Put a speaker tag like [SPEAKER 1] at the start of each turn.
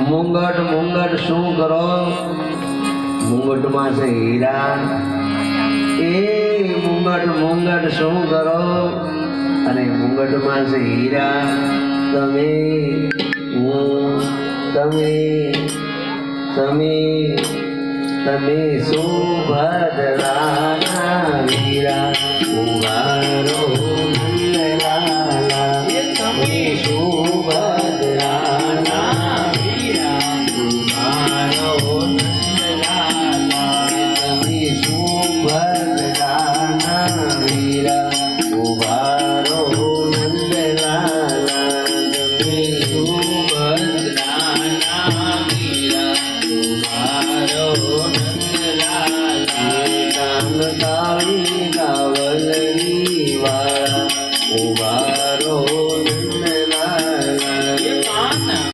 [SPEAKER 1] મુંગટ મુંગટ શું કરો? મુંગટમાં છે હીરા. એ મુંગટ મુંગટ શું કરો? અને મુંગટમાં છે હીરા. તમે હું તમે તમે તમે સુભદ્રાના વીરા ઉવારો નંદલાલા. તમે સુભદ્રાના વીરા ઉવારો નંદલાલા. તમે સુભદ્રા